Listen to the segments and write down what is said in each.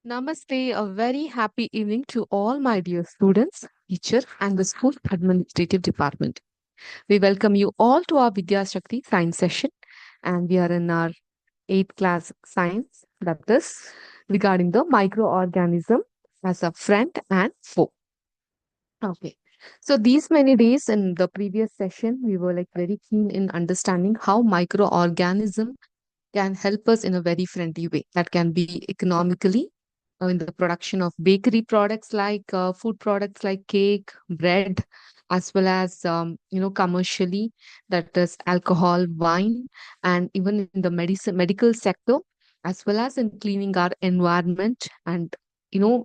Namaste, a very happy evening to all my dear students, teacher, and the school administrative department. We welcome you all to our Vidya Shakti science session, and we are in our 8th class science, that is regarding the microorganism as a friend and foe. Okay. So these many days in the previous session, we were like very keen in understanding how microorganism can help us in a very friendly way that can be economically in the production of bakery products like food products like cake, bread, as well as commercially, that is alcohol, wine, and even in the medicine medical sector, as well as in cleaning our environment and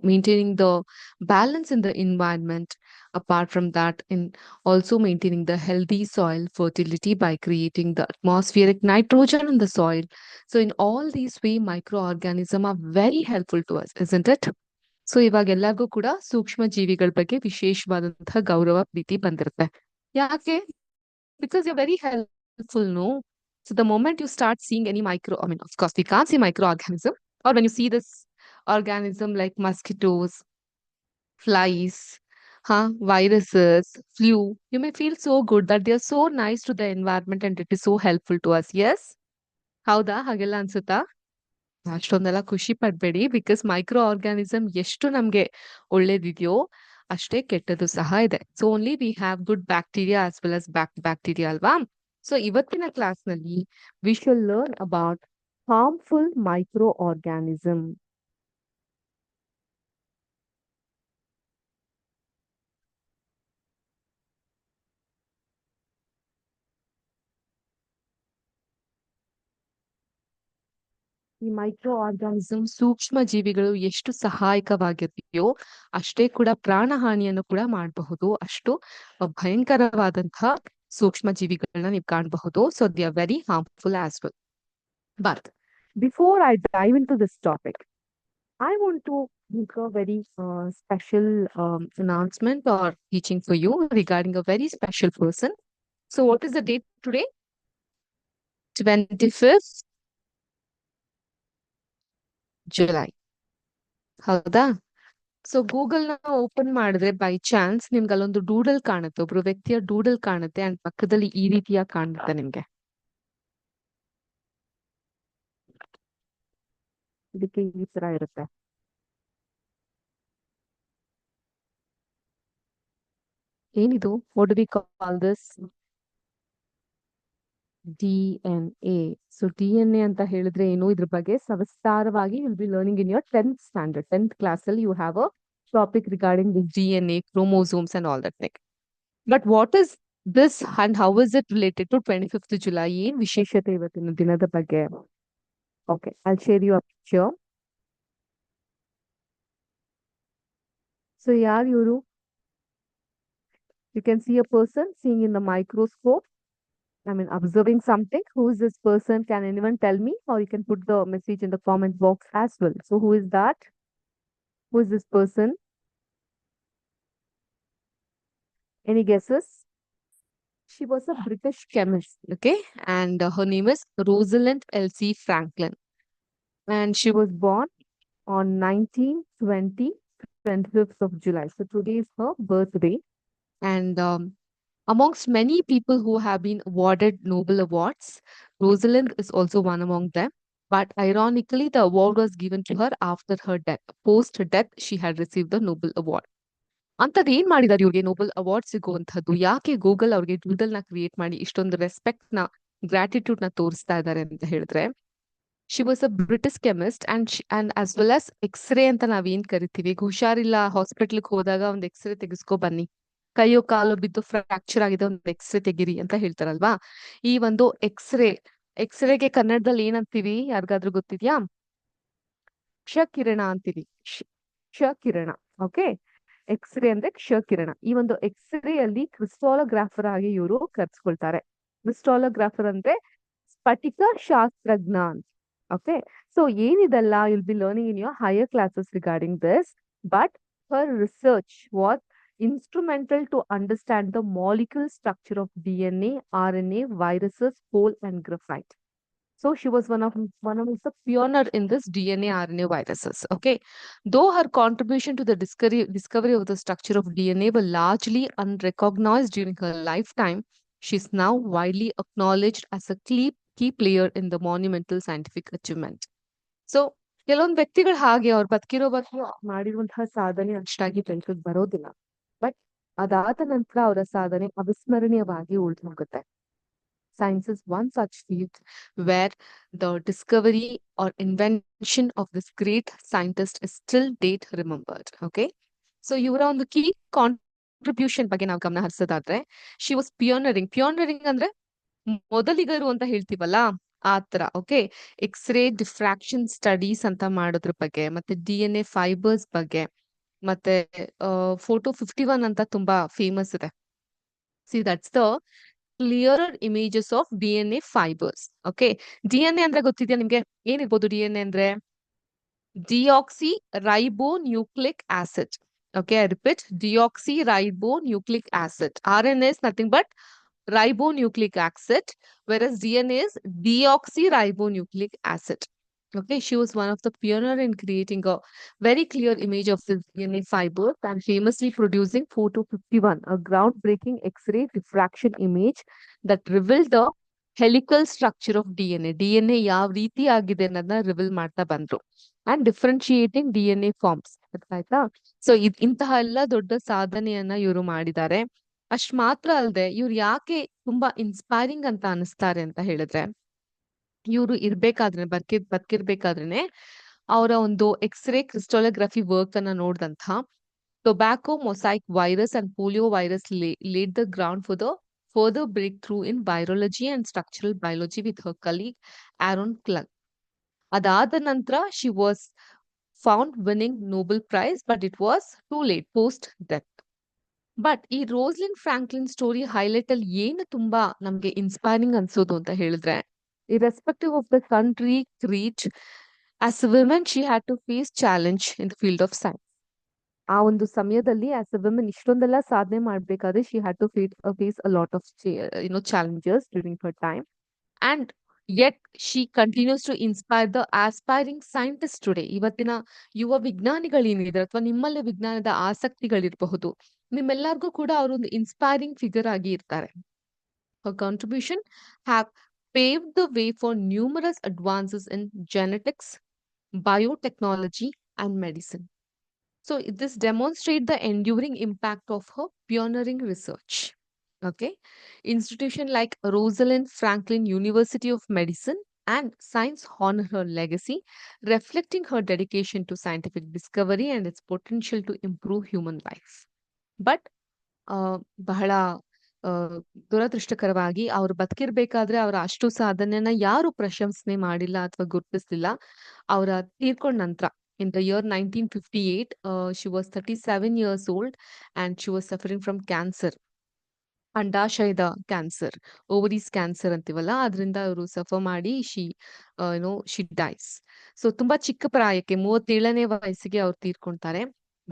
maintaining the balance in the environment. Apart from that, in also maintaining the healthy soil fertility by creating the atmospheric nitrogen in the soil. So in all these way, microorganisms are very helpful to us, isn't it? So ಇವಾಗ ಎಲ್ಲರಿಗೂ ಕೂಡ ಸೂಕ್ಷ್ಮ ಜೀವಿಗಳ ಬಗ್ಗೆ ವಿಶೇಷವಾದಂತಹ ಗೌರವ ಪ್ರೀತಿ ಬಂದಿರುತ್ತೆ. ಯಾಕೆ? Because you're very helpful, no? So the moment you start seeing any of course, we can't see microorganism, or when you see this organism like mosquitoes, flies, viruses, flu, you may feel so good that they are so nice to the environment and it is so helpful to us. Yes? ಹೌದಾ? ಹಾಗೆಲ್ಲ ಅನ್ಸುತ್ತಾ? ಅಷ್ಟೊಂದೆಲ್ಲ ಖುಷಿ ಪಡ್ಬೇಡಿ. Because micro organism ಎಷ್ಟು ನಮ್ಗೆ ಒಳ್ಳೇದಿದೆಯೋ ಅಷ್ಟೇ ಕೆಟ್ಟದ್ದು ಸಹ ಇದೆ. So only we have good bacteria as well as bacteria ಅಲ್ವಾ? ಸೊ ಇವತ್ತಿನ ಕ್ಲಾಸ್ನಲ್ಲಿ V shall learn about harmful micro organism. ಈ ಮೈಕ್ರೋ ಆರ್ಗಾನಿಸಮ್ ಸೂಕ್ಷ್ಮ ಜೀವಿಗಳು ಎಷ್ಟು ಸಹಾಯಕವಾಗಿದೆಯೋ ಅಷ್ಟೇ ಕೂಡ ಪ್ರಾಣಹಾನಿಯನ್ನು ಕೂಡ ಮಾಡಬಹುದು. ಅಷ್ಟು ಭಯಂಕರವಾದಂತಹ ಸೂಕ್ಷ್ಮ ಜೀವಿಗಳನ್ನ ನೀವು ಕಾಣಬಹುದು. So they are very harmful as well. But before I dive into this topic, I want to make a very special announcement or teaching for you regarding a very special person. So, what is the date today? 25th July. ಹೌದಾ? So Google ನ open ಮಾಡಿದ್ರೆ by chance ನಿಮ್ಗೆ ಅಲ್ಲೊಂದು doodle ಕಾಣುತ್ತೆ, ಒಬ್ರು ವ್ಯಕ್ತಿಯ doodle ಕಾಣುತ್ತೆ and ಪಕ್ಕದಲ್ಲಿ ಈ ರೀತಿಯ ಕಾಣುತ್ತೆ ನಿಮ್ಗೆ. ಇದಕ್ಕೆ ಈ ತರ ಇರುತ್ತೆ. ಏನಿದು? What do we call this? DNA. So DNA ಅಂತ ಹೇಳಿದ್ರೆ ಏನು? ಇದ್ರ ಬಗ್ಗೆ ಸವಿಸ್ತಾರವಾಗಿ will be learning in your 10th standard 10th class ಅಲ್ಲಿ you have a topic regarding this DNA, chromosomes and all that thing. But what is this and how is it related to 25th July? ಏನ್ ವಿಶೇಷತೆ ಇವತ್ತಿನ ದಿನದ ಬಗ್ಗೆ? Okay, I'll share you a picture. So ಯಾರು ಇವರು? You can see a person seeing in the microscope. I mean, observing something. Who is this person? Can anyone tell me? Or you can put the message in the comment box as well. So, who is that? Who is this person? Any guesses? She was a British chemist, okay? And her name is Rosalind Elsie Franklin. And she was born on 1920, 25th of July. So, today is her birthday. And amongst many people who have been awarded Nobel Awards, Rosalind is also one among them. But ironically, the award was given to her after her death. Post her death, she had received the Nobel Award. ಅಂಥದ್ದು ಏನ್ ಮಾಡಿದಾರೆ ಇವ್ರಿಗೆ Nobel award ಸಿಗುವಂತಹದ್ದು? ಯಾಕೆ Google ಅವ್ರಿಗೆ doodle ನ create ಮಾಡಿ ಇಷ್ಟೊಂದು respect ನ, ಗ್ರಾಟಿಟ್ಯೂಡ್ ನ ತೋರಿಸ್ತಾ ಇದ್ದಾರೆ ಅಂತ ಹೇಳಿದ್ರೆ, she was a British chemist and as well as x ray ಅಂತ ನಾವೇನ್ ಕರಿತೀವಿ. ಈಗ ಹುಷಾರಿಲ್ಲ ಹಾಸ್ಪಿಟ್ಲ್ಗೆ ಹೋದಾಗ ಒಂದು ಎಕ್ಸ್ರೇ ತೆಗೆಸ್ಕೊ ಬನ್ನಿ, ಕೈಯೋ ಕಾಲು ಬಿದ್ದು ಫ್ರಾಕ್ಚರ್ ಆಗಿದೆ ಒಂದು ಎಕ್ಸ್ರೇ ತೆಗಿರಿ ಅಂತ ಹೇಳ್ತಾರಲ್ವಾ. ಈ ಒಂದು ಎಕ್ಸ್ರೇಗೆ ಕನ್ನಡದಲ್ಲಿ ಏನಂತೀವಿ ಯಾರಿಗಾದ್ರೂ ಗೊತ್ತಿದ್ಯಾ? ಕ್ಷಕಿರಣ ಅಂತೀವಿ. ಕ್ಷಕಿರಣ. ಓಕೆ, ಎಕ್ಸ್ರೇ ಅಂದ್ರೆ ಕ್ಷಕಿರಣ. ಈ ಒಂದು ಎಕ್ಸ್ರೇ ಅಲ್ಲಿ ಕ್ರಿಸ್ಟಾಲೋಗ್ರಾಫರ್ ಆಗಿ ಇವರು ಕರ್ಸ್ಕೊಳ್ತಾರೆ. ಕ್ರಿಸ್ಟಾಲೋಗ್ರಾಫರ್ ಅಂದ್ರೆ ಸ್ಫಟಿಕ ಶಾಸ್ತ್ರಜ್ಞ. ಓಕೆ, ಸೊ ಏನಿದೆಲ್ಲ will be learning in your higher classes regarding this. But her research was instrumental to understand the molecular structure of DNA, RNA, viruses, coal, and graphite. So she was one of the pioneer in this DNA RNA viruses. Okay, though her contribution to the discovery of the structure of DNA were largely unrecognized during her lifetime, she is now widely acknowledged as a key player in the monumental scientific achievement. So ಕೆಲವೊಂದು ವ್ಯಕ್ತಿಗಳು ಹಾಗೆ ಅವ್ರು ಬದುಕಿರೋವರೆಗೂ ಮಾಡಿರುವಂತಹ ಸಾಧನೆ ಅಷ್ಟಾಗಿ ಬೆಳಕಿಗೆ ಬರೋದಿಲ್ಲ. But ಅದಾದ ನಂತರ ಅವರ ಸಾಧನೆ ಅವಿಸ್ಮರಣೀಯವಾಗಿ ಉಳಿದು ಹೋಗುತ್ತೆ. Science is one such field where the discovery or invention of this great scientist is still date remembered. Okay. So ಇವರ ಒಂದು ಕೀ ಕಾಂಟ್ರಿಬ್ಯೂಷನ್ ಬಗ್ಗೆ ನಾವು ಗಮನ ಹರಿಸೋದಾದ್ರೆ, ಶಿ ವಾಸ್ ಪಿಯೋನರಿಂಗ್ ಅಂದ್ರೆ ಮೊದಲಿಗರು ಅಂತ ಹೇಳ್ತೀವಲ್ಲ ಆತರ. ಓಕೆ, ಎಕ್ಸ್ರೇ ಡಿಫ್ರಾಕ್ಷನ್ ಸ್ಟಡೀಸ್ ಅಂತ ಮಾಡೋದ್ರ ಬಗ್ಗೆ, ಮತ್ತೆ DNA ಫೈಬರ್ಸ್ ಬಗ್ಗೆ, ಮತ್ತೆ ಫೋಟೋ 51 ಅಂತ ತುಂಬಾ ಫೇಮಸ್ ಇದೆ. See that's the clear images of DNA fibres. Okay, DNA ಅಂದ್ರೆ ಗೊತ್ತಿದ್ಯಾ ನಿಮ್ಗೆ? ಏನಿರ್ಬೋದು DNA ಅಂದ್ರೆ? Deoxy ribonucleic acid. Okay, I repeat, deoxyribonucleic acid. RNA is nothing but ribonucleic acid, whereas DNA is deoxyribonucleic acid. Okay, she was one of the pioneer in creating a very clear image of this DNA fiber and famously producing Photo 51, a groundbreaking X-ray diffraction image that revealed the helical structure of DNA. DNA ಯಾವ ರೀತಿ ಆಗಿದೆ ಅನ್ನೋದನ್ನ reveal ಮಾಡ್ತಾ ಬಂದ್ರು. And differentiating DNA forms. ಆಯ್ತಾ? So ಇಂತಹ ಎಲ್ಲ ದೊಡ್ಡ ಸಾಧನೆಯನ್ನ ಇವರು ಮಾಡಿದ್ದಾರೆ. ಅಷ್ಟ್ ಮಾತ್ರ ಅಲ್ಲದೆ ಇವ್ರು ಯಾಕೆ ತುಂಬಾ ಇನ್ಸ್ಪೈರಿಂಗ್ ಅಂತ ಅನಿಸ್ತಾರೆ ಅಂತ ಹೇಳಿದ್ರೆ, ಇವರು ಬದುಕಿರ್ಬೇಕಾದ್ರೇನೆ ಅವರ ಒಂದು ಎಕ್ಸ್ರೇ ಕ್ರಿಸ್ಟೋಲೋಗ್ರಫಿ ವರ್ಕ್ ಅನ್ನ ನೋಡಿದಂತ tobacco mosaic virus and polio virus laid the ground for the further breakthrough in virology and structural biology with her colleague Aaron Klug. ಅದಾದ ನಂತರ she was found winning Nobel Prize, but it was too late post death. But ಈ Roslin Franklin story highlight ಅಲ್ಲಿ ಏನು ತುಂಬಾ ನಮ್ಗೆ inspiring ಅನ್ಸೋದು ಅಂತ ಹೇಳಿದ್ರೆ, irrespective of the country reach, as a woman she had to face challenge in the field of science. ಆ ಒಂದು ಸಮಯದಲ್ಲಿ ಆಸ್ ಅ ವುಮೆನ್ ಇಷ್ಟೊಂದೆಲ್ಲ ಸಾಧನೆ ಮಾಡ್ಬೇಕಾದ್ರೆ she had to face a lot of challenges during her time, and yet she continues to inspire the aspiring scientists today. ಇವತ್ತಿನ ಯುವ ವಿಜ್ಞಾನಿಗಳೇನಿದ್ದಾರೆ ಅಥವಾ ನಿಮ್ಮಲ್ಲಿ ವಿಜ್ಞಾನದ ಆಸಕ್ತಿಗಳಿರಬಹುದು, ನಿಮ್ಮೆಲ್ಲರಿಗೂ ಕೂಡ ಅವರೊಂದು ಇನ್ಸ್ಪೈರಿಂಗ್ ಫಿಗರ್ ಆಗಿ ಇರ್ತಾರೆ. Her contribution have paved the way for numerous advances in genetics, biotechnology, and medicine. So this demonstrates the enduring impact of her pioneering research. Okay, institution like Rosalind Franklin University of Medicine and Science honor her legacy, reflecting her dedication to scientific discovery and its potential to improve human life. But ಬಹಳ ದುರದೃಷ್ಟಕರವಾಗಿ ಅವ್ರು ಬದುಕಿರ್ಬೇಕಾದ್ರೆ ಅವರ ಅಷ್ಟು ಸಾಧನೆಯನ್ನ ಯಾರು ಪ್ರಶಂಸನೆ ಮಾಡಿಲ್ಲ ಅಥವಾ ಗುರುತಿಸ್ಲಿಲ್ಲ. ಅವರ ತೀರ್ಕೊಂಡ ನಂತರ in the year 1958, she was 37 years old and she was suffering from cancer. ಅಂಡಾಶಯದ ಕ್ಯಾನ್ಸರ್, ಓವರೀಸ್ ಕ್ಯಾನ್ಸರ್ ಅಂತೀವಲ್ಲ, ಅದರಿಂದ ಅವರು ಸಫರ್ ಮಾಡಿ ಶಿ ಡೈಸ್. ಸೊ ತುಂಬಾ ಚಿಕ್ಕ ಪ್ರಾಯಕ್ಕೆ 37ನೇ ವಯಸ್ಸಿಗೆ ಅವ್ರು ತೀರ್ಕೊಂತಾರೆ.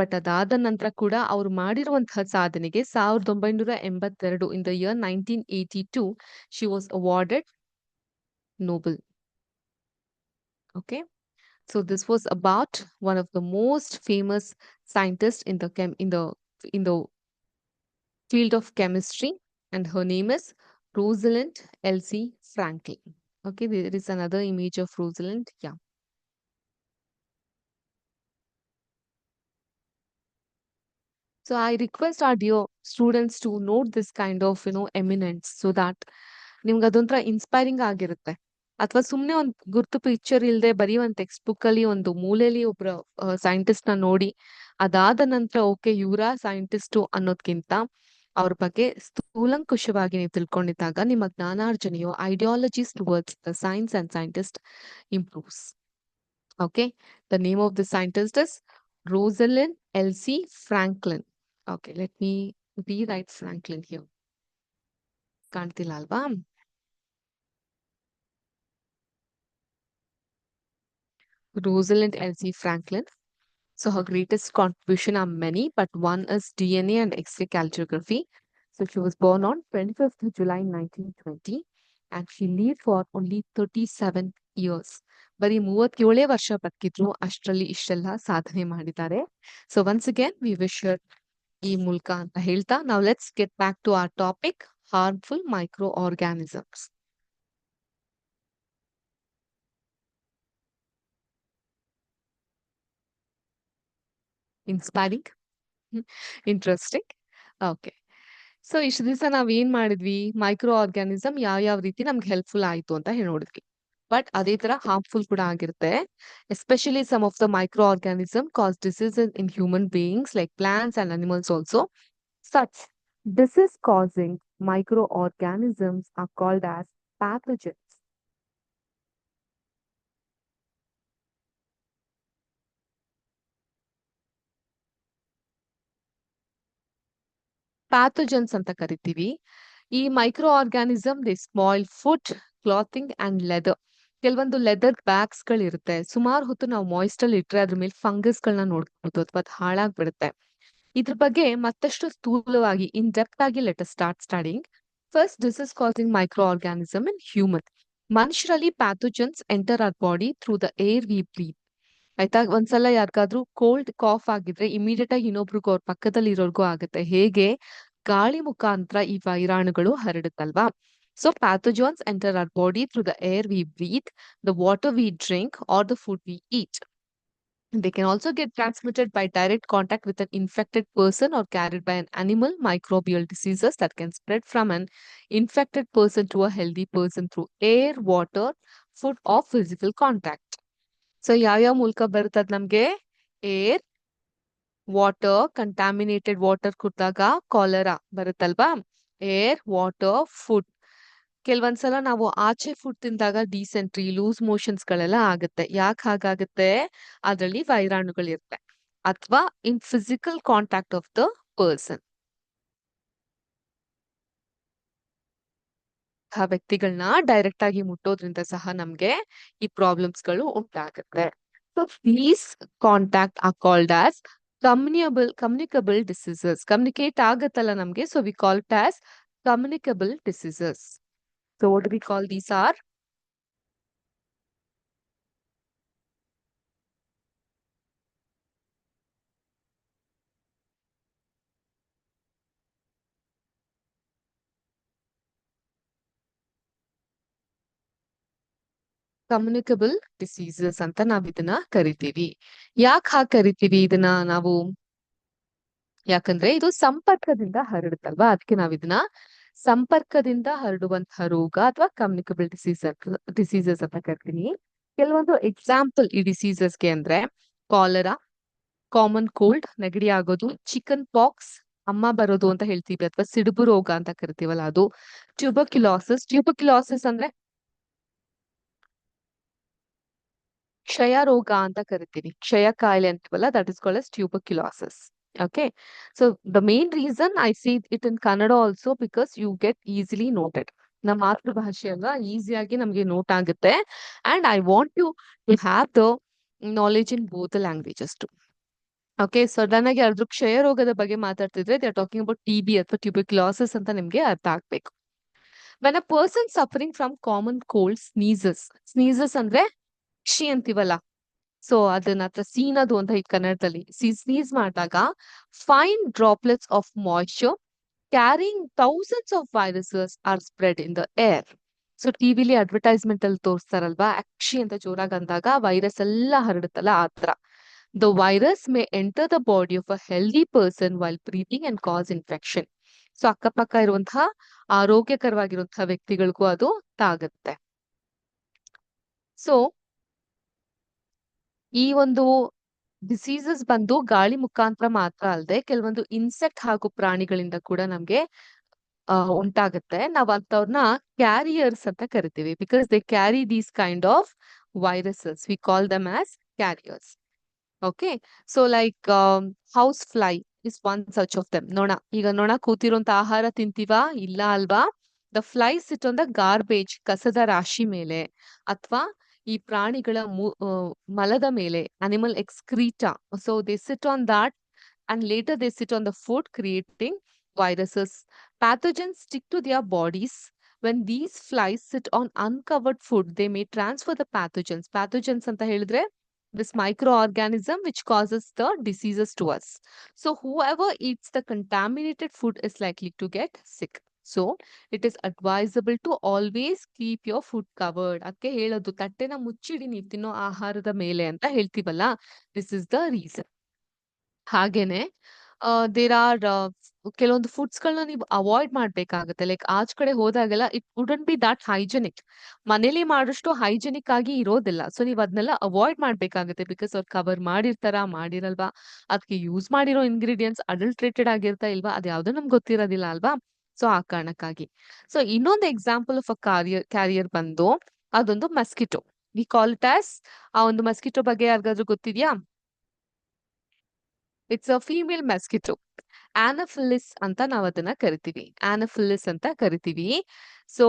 ಬಟ್ ಅದಾದ ನಂತರ ಕೂಡ ಅವ್ರು ಮಾಡಿರುವಂತಹ ಸಾಧನೆಗೆ 1982 in the year 1982 she was awarded Nobel. Okay, so this was about one of the most famous scientists in the field of chemistry, and her name is Rosalind Elsie Franklin. Okay, there is another image of Rosalind. Yeah. So I request our dear students to note this kind of eminence so that ನಿಮ್ಗೆ ಅದೊಂಥರ inspiring ಆಗಿರುತ್ತೆ. ಅಥವಾ ಸುಮ್ನೆ ಒಂದು ಗುರ್ತು picture ಇಲ್ಲದೆ ಬರೀ ಒಂದು ಟೆಕ್ಸ್ಟ್ ಬುಕ್ ಅಲ್ಲಿ ಒಂದು ಮೂಲೆಯಲ್ಲಿ ಒಬ್ರ ಸೈಂಟಿಸ್ಟ್ ನ ನೋಡಿ ಅದಾದ ನಂತರ ಓಕೆ ಇವರ ಸೈಂಟಿಸ್ಟು ಅನ್ನೋದ್ಕಿಂತ ಅವ್ರ ಬಗ್ಗೆ ಸ್ಥೂಲಂಕುಷವಾಗಿ ನೀವು ತಿಳ್ಕೊಂಡಿದ್ದಾಗ ನಿಮ್ಮ ಜ್ಞಾನಾರ್ಜನೆಯು ideologies towards the science and scientist improves. Okay, the name of the scientist is Rosalind Elsie Franklin. Okay, let me rewrite Franklin here. ಕಾಣ್ತಿಲ್ಲ ಅಲ್ವಾ? Rosalind Elsie Franklin. So her greatest contribution are many, but one is DNA and X-ray calligraphy. So she was born on 25th July 1920, and she lived for only 37 years. ಬರೀ 37 ವರ್ಷ ಬದುಕಿದ್ರು, ಅಷ್ಟರಲ್ಲಿ ಇಷ್ಟೆಲ್ಲ ಸಾಧನೆ ಮಾಡಿದ್ದಾರೆ. So once again we wish ಈ ಮೂಲಕ ಅಂತ ಹೇಳ್ತಾ, ನಾವು let's get back to our topic, harmful microorganisms. Inspiring, interesting. Okay, so ಇಷ್ಟು ದಿವಸ ನಾವ್ ಏನ್ ಮಾಡಿದ್ವಿ, ಮೈಕ್ರೋ ಆರ್ಗ್ಯಾನಿಸಮ್ ಯಾವ ರೀತಿ ನಮ್ಗೆ ಹೆಲ್ಪ್ಫುಲ್ ಆಯ್ತು ಅಂತ ಹೇಳಿ ನೋಡಿದ್ವಿ. ಬಟ್ ಅದೇ ತರ ಹಾರ್ಮ್ಫುಲ್ ಕೂಡ ಆಗಿರುತ್ತೆ. Especially some of the microorganism cause diseases in human beings like plants and animals also. Such disease-causing microorganisms are called as pathogens. Pathogens ಅಂತ ಕರಿತೀವಿ. ಈ micro organism they spoil food, clothing and leather. ಕೆಲವೊಂದು leather bags ಗಳಿರುತ್ತೆ, ಸುಮಾರು ಹೊತ್ತು ನಾವು moist ಅಲ್ಲಿ ಇಟ್ರೆ ಅದ್ರ ಮೇಲೆ ಫಂಗಸ್ ಗಳನ್ನ ನೋಡ್ಬೋದು ಅಥವಾ ಅದು ಹಾಳಾಗ್ಬಿಡುತ್ತೆ. ಇದ್ರ ಬಗ್ಗೆ ಮತ್ತಷ್ಟು ಸ್ಥೂಲವಾಗಿ ಇನ್ ಡೆಪ್ತ್ ಆಗಿ let us start studying. First, disease causing micro organism in human. ಮನುಷ್ಯರಲ್ಲಿ pathogens enter our body through the air we breathe. ಆಯ್ತಾ, ಒಂದ್ಸಲ ಯಾರಿಗಾದ್ರೂ ಕೋಲ್ಡ್ ಕಾಫ್ ಆಗಿದ್ರೆ ಇಮಿಡಿಯೇಟ್ ಆಗಿ ಇನ್ನೊಬ್ರಿಗೂ ಅವ್ರ ಪಕ್ಕದಲ್ಲಿ ಇರೋರ್ಗೂ ಆಗುತ್ತೆ. ಹೇಗೆ ಗಾಳಿ ಮುಖಾಂತರ ಈ ವೈರಾಣುಗಳು ಹರಡುತ್ತಲ್ವಾ. So pathogens enter our body through the air we breathe, the water we drink or the food we eat. They can also get transmitted by direct contact with an infected person or carried by an animal. Microbial diseases that can spread from an infected person to a healthy person through air, water, food or physical contact. So ಯಾವ್ಯಾವ ಮೂಲಕ ಬರ್ತದ ನಮ್ಗೆ? Air, water, contaminated water ಕುಡ್ದಾಗ cholera ಬರುತ್ತಲ್ವಾ. Air, water, food. ಕೆಲವೊಂದ್ಸಲ ನಾವು ಆಚೆ food ತಿಂದಾಗ ಡಿಸೆಂಟ್ರಿ, ಲೂಸ್ ಮೋಷನ್ಸ್ ಗಳೆಲ್ಲ ಆಗುತ್ತೆ. ಯಾಕೆ ಹಾಗಾಗುತ್ತೆ? ಅದರಲ್ಲಿ ವೈರಾಣುಗಳಿರುತ್ತೆ. ಅಥವಾ in physical contact of the person, ಆ ವ್ಯಕ್ತಿಗಳನ್ನ ಡೈರೆಕ್ಟ್ ಆಗಿ ಮುಟ್ಟೋದ್ರಿಂದ ಸಹ ನಮ್ಗೆ ಈ ಪ್ರಾಬ್ಲಮ್ಸ್ ಗಳು ಉಂಟಾಗುತ್ತೆ. So these contact are called as communicable diseases. Communicate ಆಗತ್ತಲ್ಲ ನಮ್ಗೆ, so we call it as communicable diseases. So what do we call these are? Communicable diseases ಅಂತ ನಾವ್ ಇದನ್ನ ಕರಿತೀವಿ. ಯಾಕೆ ಹಾಗೆ ಕರಿತೀವಿ ಇದನ್ನ ನಾವು? ಯಾಕಂದ್ರೆ ಇದು ಸಂಪರ್ಕದಿಂದ ಹರಡುತ್ತಲ್ವಾ, ಅದಕ್ಕೆ ನಾವ್ ಇದನ್ನ ಸಂಪರ್ಕದಿಂದ ಹರಡುವಂತಹ ರೋಗ ಅಥವಾ ಕಮ್ಯುನಿಕಬಲ್ ಡಿಸೀಸಸ್ ಅಂತ ಕರಿತೀನಿ. ಕೆಲವೊಂದು ಎಕ್ಸಾಂಪಲ್ ಈ ಡಿಸೀಸಸ್ಗೆ ಅಂದ್ರೆ ಕಾಲರಾ, ಕಾಮನ್ ಕೋಲ್ಡ್, ನೆಗಡಿ ಆಗೋದು, ಚಿಕನ್ ಪಾಕ್ಸ್, ಅಮ್ಮ ಬರೋದು ಅಂತ ಹೇಳ್ತೀವಿ, ಅಥವಾ ಸಿಡುಬು ರೋಗ ಅಂತ ಕರಿತೀವಲ್ಲ ಅದು, ಟ್ಯೂಬರ್ಕ್ಯುಲೋಸಿಸ್ ಅಂದ್ರೆ ಕ್ಷಯ ರೋಗ ಅಂತ ಕರಿತೀವಿ, ಕ್ಷಯ ಕಾಯಿಲೆ ಅಂತೀವಲ್ಲ, that is called as tuberculosis. Okay, so the main reason I see it in Kannada also because you get easily noted. ನಮ್ಮ ಮಾತೃಭಾಷೆ ಅಲ್ವಾ, ಈಸಿಯಾಗಿ ನಮ್ಗೆ ನೋಟ್ ಆಗುತ್ತೆ. And I want you to have the knowledge in both the languages too. Okay, sudden ಆಗಿ ಯಾರಾದ್ರೂ ಕ್ಷಯ ರೋಗದ ಬಗ್ಗೆ ಮಾತಾಡ್ತಿದ್ರೆ they are talking about TB ಅಥವಾ ಟ್ಯೂಬರ್ಕ್ಯುಲೋಸಿಸ್ ಅಂತ ನಿಮ್ಗೆ ಅರ್ಥ ಆಗ್ಬೇಕು. When a person suffering from common cold sneezes ಅಂದ್ರೆ ಕ್ಷಿ ಅಂತೀವಲ್ಲ, ಸೊ ಅದನ್ನ ಸೀನದು ಅಂತ ಈ ಕನ್ನಡದಲ್ಲಿ ಸ್ನೀಸ್ ಮಾಡಿದಾಗ fine droplets of moisture carrying thousands of viruses are spread in the air. So ಟಿವಿಲಿ ಅಡ್ವರ್ಟೈಸ್ಮೆಂಟ್ ಅಲ್ಲಿ ತೋರಿಸ್ತಾರಲ್ವಾ, ಅಕ್ಷಿ ಅಂತ ಜೋರಾಗಿ ಅಂದಾಗ ವೈರಸ್ ಎಲ್ಲ ಹರಡುತ್ತಲ್ಲ, ಆತರ. The virus may enter the body of a healthy person while breathing and cause infection. So ಅಕ್ಕಪಕ್ಕ ಇರುವಂತಹ ಆರೋಗ್ಯಕರವಾಗಿರುವಂತಹ ವ್ಯಕ್ತಿಗಳಿಗೂ ಅದು ತಾಗುತ್ತೆ. ಸೊ ಈ ಒಂದು ಡಿಸೀಸಸ್ ಬಂದು ಗಾಳಿ ಮುಖಾಂತರ ಮಾತ್ರ ಅಲ್ಲದೆ ಕೆಲವೊಂದು ಇನ್ಸೆಕ್ಟ್ ಹಾಗೂ ಪ್ರಾಣಿಗಳಿಂದ ಕೂಡ ನಮ್ಗೆ ಉಂಟಾಗುತ್ತೆ. ನಾವ್ ಅಂತವ್ರನ್ನ ಕ್ಯಾರಿಯರ್ಸ್ ಅಂತ ಕರಿತೀವಿ, because they carry these kind of viruses. We call them as carriers. Okay, so like house fly is one such of them. ನೊಣ, ಈಗ ನೊಣ ಕೂತಿರುವಂತ ಆಹಾರ ತಿಂತೀವಾ? ಇಲ್ಲ ಅಲ್ವಾ. The fly sit on the garbage, ಕಸದ ರಾಶಿ ಮೇಲೆ, ಅಥವಾ ಈ ಪ್ರಾಣಿಗಳ ಮಲದ ಮೇಲೆ, animal excreta. So they sit on that and later they sit on the food creating viruses. Pathogens stick to their bodies when these flies sit on uncovered food, they may transfer the pathogens. Pathogens ಅಂತ ಹೇಳಿದ್ರೆ this microorganism which causes the diseases to us. So whoever eats the contaminated food is likely to get sick. So it is advisable to always keep your food covered. ಅದಕ್ಕೆ ಹೇಳೋದು ತಟ್ಟೆನ ಮುಚ್ಚಿಡಿ ನೀವು ತಿನ್ನೋ ಆಹಾರದ ಮೇಲೆ ಅಂತ ಹೇಳ್ತೀವಲ್ಲ. This is the reason. ಹಾಗೇನೆ there are ಕೆಲವೊಂದು ಫುಡ್ಸ್‌ಗಳನ್ನ ನೀವು ಅವಾಯ್ಡ್ ಮಾಡ್ಬೇಕಾಗತ್ತೆ. ಲೈಕ್ ಆಚ್ ಕಡೆ ಹೋದಾಗೆಲ್ಲ it wouldn't be that hygienic. ಮನೇಲಿ ಮಾಡೋಷ್ಟು ಹೈಜೆನಿಕ್ ಆಗಿ ಇರೋದಿಲ್ಲ. ಸೊ ನೀವ್ ಅದನ್ನೆಲ್ಲ ಅವಾಯ್ಡ್ ಮಾಡ್ಬೇಕಾಗತ್ತೆ. ಬಿಕಾಸ್ ಅವ್ರು ಕವರ್ ಮಾಡಿರ್ತಾರಾ? ಮಾಡಿರಲ್ವಾ? ಅದಕ್ಕೆ ಯೂಸ್ ಮಾಡಿರೋ ಇಂಗ್ರೀಡಿಯೆಂಟ್ಸ್ ಅಡಲ್ಟ್ರೇಟೆಡ್ ಆಗಿರ್ತಾ ಇಲ್ವಾ? ಅದ್ಯಾವುದೂ ನಮ್ಗೆ ಗೊತ್ತಿರೋದಿಲ್ಲ ಅಲ್ವಾ? ಸೊ ಆ ಕಾರಣಕ್ಕಾಗಿ. ಸೊ ಇನ್ನೊಂದು ಎಕ್ಸಾಂಪಲ್ ಆಫ್ ಅ ಕ್ಯಾರಿಯರ್ ಬಂದು ಅದೊಂದು mosquito. We call it as ಆ ಒಂದು ಮಸ್ಕಿಟೋ ಬಗ್ಗೆ ಯಾರಿಗಾದ್ರೂ ಗೊತ್ತಿದ್ಯಾ? It's a female mosquito. Anopheles ಅಂತ ನಾವ್ ಅದನ್ನ ಕರಿತೀವಿ. ಆನಫಿಲಿಸ್ ಅಂತ ಕರಿತೀವಿ. ಸೊ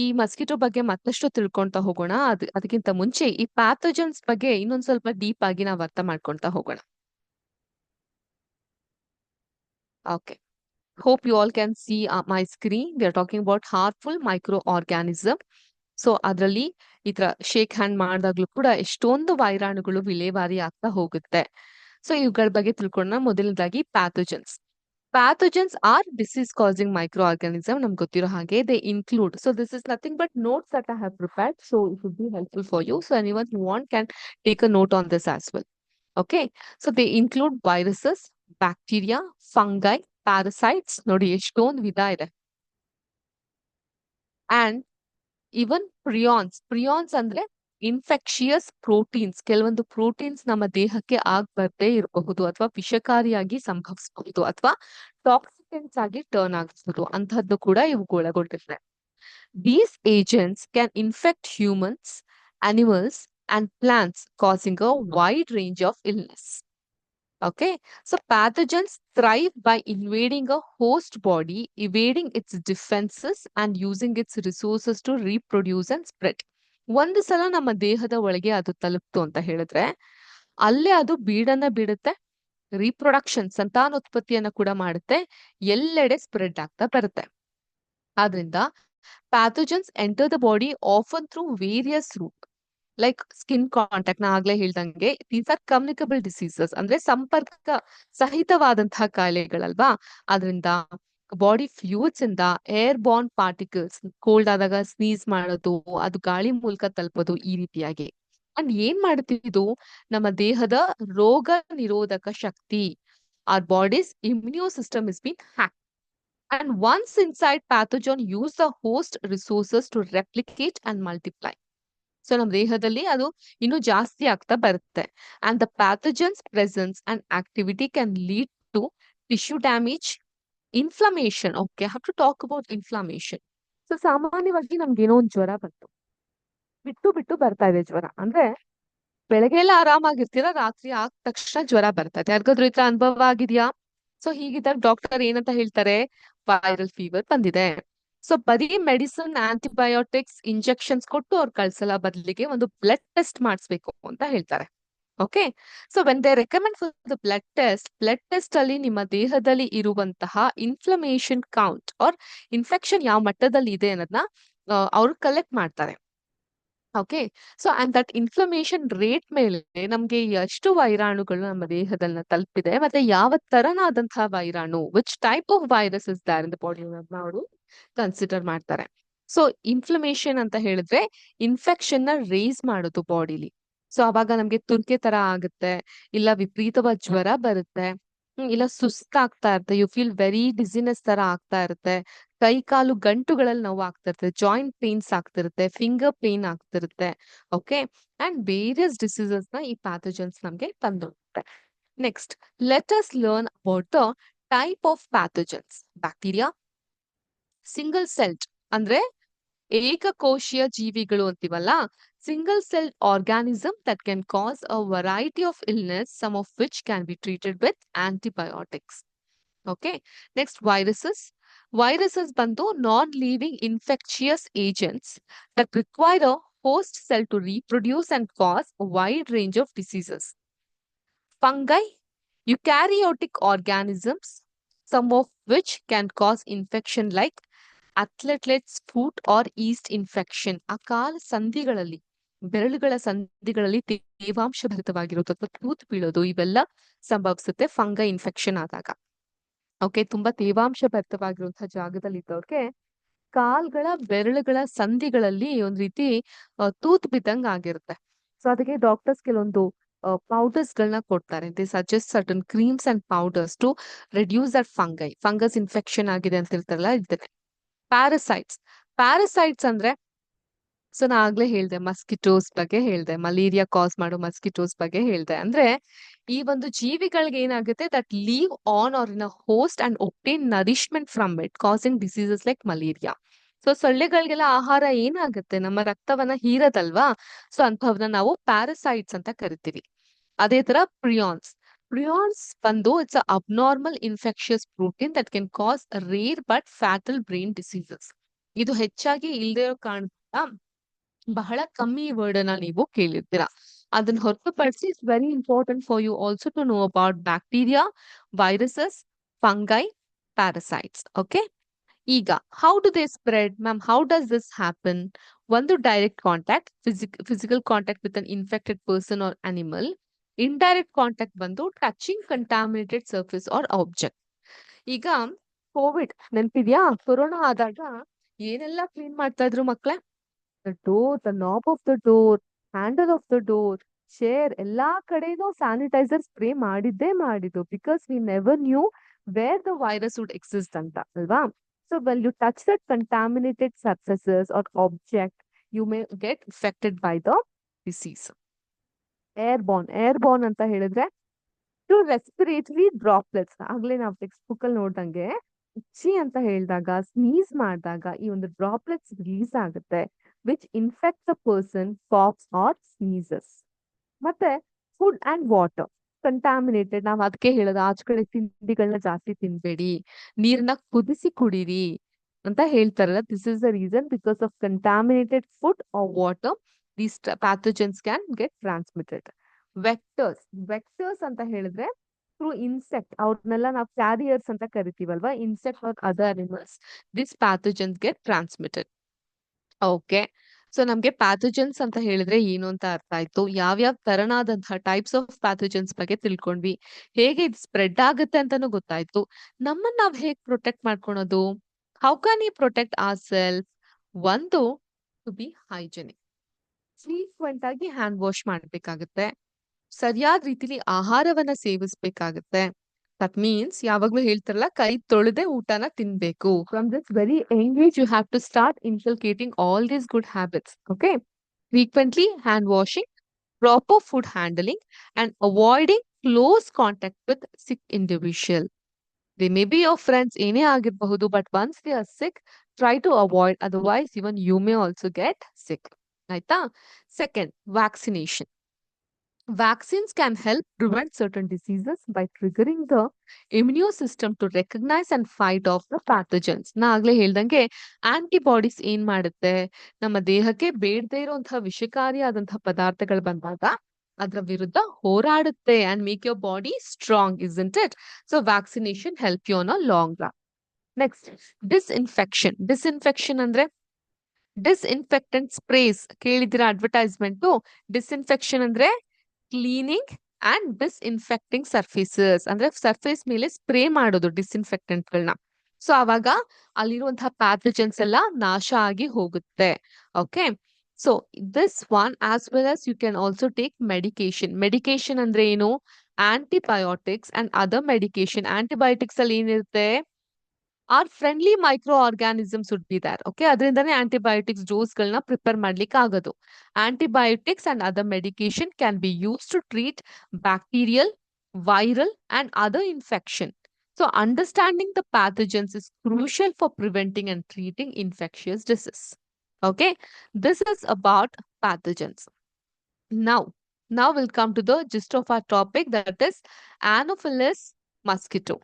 ಈ ಮಸ್ಕಿಟೋ ಬಗ್ಗೆ ಮತ್ತಷ್ಟು ತಿಳ್ಕೊಂತಾ ಹೋಗೋಣ. ಅದಕ್ಕಿಂತ ಮುಂಚೆ ಈ ಪ್ಯಾಥೋಜನ್ಸ್ ಬಗ್ಗೆ ಇನ್ನೊಂದ್ ಸ್ವಲ್ಪ ಡೀಪ್ ಆಗಿ ನಾವ್ ಅರ್ಥ ಮಾಡ್ಕೊಂತಾ ಹೋಗೋಣ. Okay. Hope you all can see my screen. We are talking about harmful microorganism. So ಅದರಲ್ಲಿ ಈ ತರ ಶೇಕ್ ಹ್ಯಾಂಡ್ ಮಾಡಿದಾಗ್ಲೂ ಕೂಡ ಎಷ್ಟೊಂದು ವೈರಾಣುಗಳು ವಿಲೇವಾರಿ ಆಗ್ತಾ ಹೋಗುತ್ತೆ. ಸೊ ಇವುಗಳ ಬಗ್ಗೆ ತಿಳ್ಕೊಂಡ ಮೊದಲನೇದಾಗಿ pathogens. Pathogens are disease causing microorganism. ನಮ್ಗೆ ಗೊತ್ತಿರೋ ಹಾಗೆ they include. So this is nothing but notes that I have prepared. So it would be helpful for you. So anyone who want can take a note on this as well. Okay. So they include viruses, bacteria, fungi, parasites. ನೋಡಿ ಎಷ್ಟೊಂದು ವಿಧ ಇದೆ. And even prions ಅಂದ್ರೆ infectious proteins. ಕೆಲವೊಂದು proteins ನಮ್ಮ ದೇಹಕ್ಕೆ ಬರ್ದೇ ಇರಬಹುದು ಅಥವಾ ವಿಷಕಾರಿಯಾಗಿ ಸಂಭವಿಸಬಹುದು ಅಥವಾ ಟಾಕ್ಸಿಕೆಂಟ್ಸ್ ಆಗಿ ಟರ್ನ್ ಆಗಿಸಬಹುದು. ಅಂತಹದ್ದು ಕೂಡ ಇವು ಒಳಗೊಂಡಿರ್ತವೆ. These agents can infect humans, animals and plants, causing a wide range of illness. Okay, so pathogens thrive by invading a host body, evading its defenses and using its resources to reproduce and spread. ಒಂದು ಸಲ ನಮ್ಮ ದೇಹದ ಒಳಗೆ ಅದು ತಲುಪ್ತು ಅಂತ ಹೇಳಿದ್ರೆ ಅಲ್ಲೇ ಅದು ಬೀಡನ್ನ ಬಿಡುತ್ತೆ, ರೀಪ್ರೊಡಕ್ಷನ್ ಸಂತಾನೋತ್ಪತ್ತಿಯನ್ನ ಕೂಡ ಮಾಡುತ್ತೆ, ಎಲ್ಲೆಡೆ ಸ್ಪ್ರೆಡ್ ಆಗ್ತಾ ಬರುತ್ತೆ. ಆದ್ರಿಂದ pathogens enter the body often through various route like skin contact. ನಾ ಆಗ್ಲೇ ಹೇಳ್ದಂಗೆ ದೀಸ್ ಆರ್ ಕಮ್ಯುನಿಕಬಲ್ ಡಿಸೀಸಸ್, ಅಂದ್ರೆ ಸಂಪರ್ಕ ಸಹಿತವಾದಂತಹ ಕಾಯಿಲೆಗಳಲ್ವಾ. ಅದರಿಂದ ಬಾಡಿ ಫ್ಲೂಯಿಡ್ಸ್ ಇಂದ ಏರ್ ಬಾರ್ನ್ ಪಾರ್ಟಿಕಲ್ಸ್, ಕೋಲ್ಡ್ ಆದಾಗ ಸ್ನೀಸ್ ಮಾಡೋದು, ಅದು ಗಾಳಿ ಮೂಲಕ ತಲುಪೋದು, ಈ ರೀತಿಯಾಗಿ. ಅಂಡ್ ಏನ್ ಮಾಡುತ್ತೆ ಇದು? ನಮ್ಮ ದೇಹದ ರೋಗ ನಿರೋಧಕ ಶಕ್ತಿ, our body's immune system is being hacked. And once inside, pathogen use the host resources to replicate and multiply. So ನಮ್ಮ ದೇಹದಲ್ಲಿ ಅದು ಇನ್ನೂ ಜಾಸ್ತಿ ಆಗ್ತಾ ಬರುತ್ತೆ. And the pathogens presence and activity can lead to tissue damage, inflammation. Okay, have to talk about inflammation. So ಸಾಮಾನ್ಯವಾಗಿ ನಮ್ಗೆ ಏನೋ ಒಂದು ಜ್ವರ ಬಂತು, ಬಿಟ್ಟು ಬಿಟ್ಟು ಬರ್ತಾ ಇದೆ ಜ್ವರ. ಅಂದ್ರೆ ಬೆಳಗ್ಗೆ ಎಲ್ಲ ಆರಾಮಾಗಿರ್ತೀರಾ, ರಾತ್ರಿ ಆದ ತಕ್ಷಣ ಜ್ವರ ಬರ್ತದೆ. ಯಾರಿಗಾದ್ರೂ ಈ ತರ ಅನುಭವ ಆಗಿದ್ಯಾ? ಸೊ ಹೀಗಿದ್ದಾಗ ಡಾಕ್ಟರ್ ಏನಂತ ಹೇಳ್ತಾರೆ? ವೈರಲ್ ಫೀವರ್ ಬಂದಿದೆ. ಸೊ ಬರೀ ಮೆಡಿಸಿನ್, ಆಂಟಿಬಯೋಟಿಕ್ಸ್, ಇಂಜೆಕ್ಷನ್ಸ್ ಕೊಟ್ಟು ಅವ್ರು ಕಳ್ಸಲ್ಲ, ಬದಲಿಗೆ ಒಂದು ಬ್ಲಡ್ ಟೆಸ್ಟ್ ಮಾಡಿಸ್ಬೇಕು ಅಂತ ಹೇಳ್ತಾರೆ. Okay, so when they recommend for the blood test ಅಲ್ಲಿ ನಿಮ್ಮ ದೇಹದಲ್ಲಿ ಇರುವಂತಹ ಇನ್ಫ್ಲಮೇಷನ್ ಕೌಂಟ್ ಆರ್ ಇನ್ಫೆಕ್ಷನ್ ಯಾವ ಮಟ್ಟದಲ್ಲಿ ಇದೆ ಅನ್ನೋದನ್ನ ಅವ್ರು ಕಲೆಕ್ಟ್ ಮಾಡ್ತಾರೆ. Okay, so and that inflammation rate ಮೇಲೆ ನಮ್ಗೆ ಎಷ್ಟು ವೈರಾಣುಗಳು ನಮ್ಮ ದೇಹದಲ್ಲಿ ತಲುಪಿದೆ ಮತ್ತೆ ಯಾವ ತರನಾದಂತಹ ವೈರಾಣು, which type of virus is there in the body ಅವರು ಕನ್ಸಿಡರ್ ಮಾಡ್ತಾರೆ. ಸೊ ಇನ್ಫ್ಲಮೇಷನ್ ಅಂತ ಹೇಳಿದ್ರೆ ಇನ್ಫೆಕ್ಷನ್ ನ ರೇಸ್ ಮಾಡೋದು ಬಾಡಿಲಿ. ಸೊ ಅವಾಗ ನಮ್ಗೆ ತುರ್ಕೆ ತರ ಆಗುತ್ತೆ, ಇಲ್ಲ ವಿಪರೀತವಾದ ಜ್ವರ ಬರುತ್ತೆ, ಇಲ್ಲ ಸುಸ್ತಾಗ್ತಾ ಇರುತ್ತೆ, ಯು ಫೀಲ್ ವೆರಿ ಡಿಸಿನೆಸ್ ತರ ಆಗ್ತಾ ಇರುತ್ತೆ, ಕೈ ಕಾಲು ಗಂಟುಗಳಲ್ಲಿ ನೋವು ಆಗ್ತಿರುತ್ತೆ, ಜಾಯಿಂಟ್ ಪೇನ್ಸ್ ಆಗ್ತಿರುತ್ತೆ, ಫಿಂಗರ್ ಪೇನ್ ಆಗ್ತಿರುತ್ತೆ. ಓಕೆ, ಅಂಡ್ ವೇರಿಯಸ್ ಡಿಸೀಸಸ್ ನ ಈ ಪ್ಯಾಥೋಜನ್ಸ್ ನಮ್ಗೆ ತಂದೊಡ್ಡುತ್ತೆ. Next, let us learn about the type of pathogens. Bacteria, single celled ಅಂದ್ರೆ ಏಕಕೋಶೀಯ ಜೀವಿಗಳು ಅಂತೀವಲ್ಲ, single celled organism that can cause a variety of illness, some of which can be treated with antibiotics. Okay, next, viruses bandu non-living infectious agents that require a host cell to reproduce and cause a wide range of diseases. Fungi, eukaryotic organisms, some of which can cause infection like athlete's foot or yeast infection. ಆ ಕಾಲ ಸಂಧಿಗಳಲ್ಲಿ, ಬೆರಳುಗಳ ಸಂಧಿಗಳಲ್ಲಿ ತೇವಾಂಶ ಭರಿತವಾಗಿರುತ್ತೆ ಅಥವಾ ತೂತು ಬೀಳೋದು ಇವೆಲ್ಲ ಸಂಭವಿಸುತ್ತೆ fungi infection ಆದಾಗ. Okay, ತುಂಬಾ ತೇವಾಂಶ ಭರಿತವಾಗಿರುವಂತಹ ಜಾಗದಲ್ಲಿ ಇದ್ದವ್ರಿಗೆ ಕಾಲ್ಗಳ ಬೆರಳುಗಳ ಸಂಧಿಗಳಲ್ಲಿ ಒಂದ್ ರೀತಿ ತೂತ್ ಬಿದ್ದಂಗ್ ಆಗಿರುತ್ತೆ. ಸೊ ಅದಕ್ಕೆ ಡಾಕ್ಟರ್ಸ್ ಕೆಲವೊಂದು ಪೌಡರ್ಸ್ ಗಳನ್ನ ಕೊಡ್ತಾರೆ. They suggest certain creams and powders to reduce that fungus infection ಆಗಿದೆ ಅಂತ ಇರ್ತಾರಲ್ಲ ಇದಕ್ಕೆ. ಪ್ಯಾರಸೈಟ್ಸ್. ಪ್ಯಾರಸೈಟ್ಸ್ ಅಂದ್ರೆ, ಸೊ ನಾ ಆಗ್ಲೇ ಹೇಳ್ದೆ ಮಸ್ಕಿಟೋಸ್ ಬಗ್ಗೆ ಹೇಳ್ದೆ, ಮಲೇರಿಯಾ ಕಾಸ್ ಮಾಡೋ ಮಸ್ಕಿಟೋಸ್ ಬಗ್ಗೆ ಹೇಳ್ದೆ. ಅಂದ್ರೆ ಈ ಒಂದು ಜೀವಿಗಳಿಗೆ ಏನಾಗುತ್ತೆ that live on or in a host and obtain nourishment from it causing diseases like malaria. So ಸೊಳ್ಳೆಗಳಿಗೆಲ್ಲ ಆಹಾರ ಏನಾಗುತ್ತೆ, ನಮ್ಮ ರಕ್ತವನ್ನ ಹೀರದಲ್ವಾ. ಸೊ ಅಂತವನ್ನ ನಾವು ಪ್ಯಾರಸೈಟ್ಸ್ ಅಂತ ಕರಿತೀವಿ. ಅದೇ ತರ ಪ್ರಿಯಾನ್ಸ್. ಪ್ರಿಯಾನ್ಸ್ ಬಂದು it's abnormal infectious protein that can cause rare but fatal brain diseases. ಇದು ಹೆಚ್ಚಾಗಿ ಇಲ್ದೇ ಇರೋ ಕಾರಣದಿಂದ ಬಹಳ ಕಮ್ಮಿ ವರ್ಡ್ ಅನ್ನ ನೀವು ಕೇಳಿರ್ತೀರಾ. ಅದನ್ನ ಹೊರತುಪಡಿಸಿ it's very important for you also to know about bacteria, viruses, fungi, parasites. Okay, ಈಗ how do they spread ma'am, how does this happen? ಒಂದು direct contact, physical contact with an infected person or animal. Indirect contact ಬಂದು touching contaminated surface or object. ಈಗ Covid ನೆನ್ಪಿದ್ಯಾ? Corona ಆದಾಗ ಏನೆಲ್ಲ clean ಮಾಡ್ತಾ ಇದ್ರು ಮಕ್ಳೇ? The door, the knob of the door, handle of the door, chair, ಎಲ್ಲಾ ಕಡೆನೂ ಸ್ಯಾನಿಟೈಸರ್ ಸ್ಪ್ರೇ ಮಾಡಿದ್ದು because we never knew where the virus would exist ಅಂತ ಅಲ್ವಾ. So when you touch that contaminated surfaces or object you may get affected by the disease. Airborne ಅಂತ ಹೇಳಿದ್ರೆ to respiratory droplets. ಆಗ್ಲೇ ನಾವು text book ಅಲ್ಲಿ ನೋಡ್ದಂಗೆ ಉಚ್ಚಿ ಅಂತ ಹೇಳಿದಾಗ, ಸ್ನೀಸ್ ಮಾಡಿದಾಗ ಈ ಒಂದು ಡ್ರಾಪ್ಲೆಟ್ಸ್ ರಿಲೀಸ್ ಆಗುತ್ತೆ which infect the person coughs or sneezes. ಮತ್ತೆ ಫುಡ್ ಅಂಡ್ ವಾಟರ್ ಕಂಟಾಮಿನೇಟೆಡ್. ನಾವ್ ಅದಕ್ಕೆ ಹೇಳೋದು ಆಚ ಕಡೆ ತಿಂಡಿಗಳನ್ನ ಜಾಸ್ತಿ ತಿನ್ಬೇಡಿ, ನೀರ್ನ ಕುದಿಸಿ ಕುಡೀರಿ ಅಂತ ಹೇಳ್ತಾರಲ್ಲ. This is the reason, because of contaminated food or water these pathogens can get transmitted. Vectors ಅಂತ ಹೇಳಿದ್ರೆ ಥ್ರೂ ಇನ್ಸೆಕ್ಟ್, ಅವ್ರನ್ನೆಲ್ಲ ನಾವು ಕ್ಯಾರಿಯರ್ಸ್ ಅಂತ ಕರಿತೀವಲ್ವಾ, insect or other animals, this pathogens get transmitted. Okay, so ನಮ್ಗೆ ಪ್ಯಾಥೋಜನ್ಸ್ ಅಂತ ಹೇಳಿದ್ರೆ ಏನು ಅಂತ ಅರ್ಥ ಆಯ್ತು. ಯಾವ್ಯಾವ ತರನಾದಂತಹ ಟೈಪ್ಸ್ ಆಫ್ ಪ್ಯಾಥೋಜನ್ಸ್ ಬಗ್ಗೆ ತಿಳ್ಕೊಂಡ್ವಿ, ಹೇಗೆ ಇದು ಸ್ಪ್ರೆಡ್ ಆಗುತ್ತೆ ಅಂತಾನು ಗೊತ್ತಾಯ್ತು. ನಮ್ಮನ್ನ ನಾವ್ ಹೇಗ್ ಪ್ರೊಟೆಕ್ಟ್ ಮಾಡ್ಕೊಳೋದು? How can you protect our self? ಒಂದು, ಟು ಬಿ ಹೈಜೆನಿಕ್. ಫ್ರೀಕ್ವೆಂಟ್ ಆಗಿ ಹ್ಯಾಂಡ್ ವಾಶ್ ಮಾಡ್ಬೇಕಾಗತ್ತೆ. ಸರಿಯಾದ ರೀತಿಲಿ ಆಹಾರವನ್ನ ಸೇವಿಸ್ಬೇಕಾಗತ್ತೆ. ದಟ್ ಮೀನ್ಸ್ ಯಾವಾಗ್ಲೂ ಹೇಳ್ತಾರಲ್ಲ, ಕೈ ತೊಳೆದೇ ಊಟನ ತಿನ್ಬೇಕು. From this very young age you have to start inculcating all these good habits. Okay, frequently hand washing, proper food handling and avoiding close contact with sick individual. They may be your friends ಏನೇ ಆಗಿರಬಹುದು, but once they are sick try to avoid, otherwise even you may also get sick. ಆಯ್ತಾ? Second, vaccination. Vaccines can help prevent certain diseases by triggering the immune system to recognize and fight off the pathogens. ನಾ ಆಗ್ಲೇ ಹೇಳ್ದಂಗೆ antibodies ಏನ್ ಮಾಡುತ್ತೆ, ನಮ್ಮ ದೇಹಕ್ಕೆ ಬೇಡದೇ ಇರುವಂತಹ ವಿಷಕಾರಿಯಾದಂತಹ ಪದಾರ್ಥಗಳು ಬಂದಾಗ ಅದರ ವಿರುದ್ಧ ಹೋರಾಡುತ್ತೆ and make your body strong, isn't it? So vaccination help you on a long run. Next, disinfection ಅಂದ್ರೆ ಡಿಸ್ಇನ್ಫೆಕ್ಟೆಂಟ್ ಸ್ಪ್ರೇಸ್ ಕೇಳಿದಿರ ಅಡ್ವರ್ಟೈಸ್ಮೆಂಟ್. ಡಿಸ್ಇನ್ಫೆಕ್ಷನ್ ಅಂದ್ರೆ ಕ್ಲೀನಿಂಗ್ ಅಂಡ್ ಡಿಸ್ಇನ್ಫೆಕ್ಟಿಂಗ್ ಸರ್ಫೇಸಸ್, ಅಂದ್ರೆ ಸರ್ಫೇಸ್ ಮೇಲೆ ಸ್ಪ್ರೇ ಮಾಡೋದು ಡಿಸ್ಇನ್ಫೆಕ್ಟೆಂಟ್ ಗಳನ್ನ. ಸೊ ಅವಾಗ ಅಲ್ಲಿರುವಂತಹ ಪ್ಯಾಥೋಜನ್ಸ್ ಎಲ್ಲ ನಾಶ ಆಗಿ ಹೋಗುತ್ತೆ. Okay, so this one as well as you can also take medication ಅಂದ್ರೆ ಏನು? Antibiotics and other medication. Antibiotics ಅಲ್ಲಿ ಏನಿರುತ್ತೆ? Our friendly micro organisms would be there. Okay, ಅದರಿಂದಾನೇ ಆಂಟಿಬಯೋಟಿಕ್ಸ್ ಡೋಸ್ ಗಳನ್ನ ಪ್ರಿಪೇರ್ ಮಾಡ್ಲಿಕ್ಕೆ ಆಗೋದು. Antibiotics and other medication can be used to treat bacterial, viral and other infection. So understanding the pathogens is crucial for preventing and treating infectious disease. Okay, this is about pathogens. Now we'll come to the gist of our topic, that is Anopheles mosquito.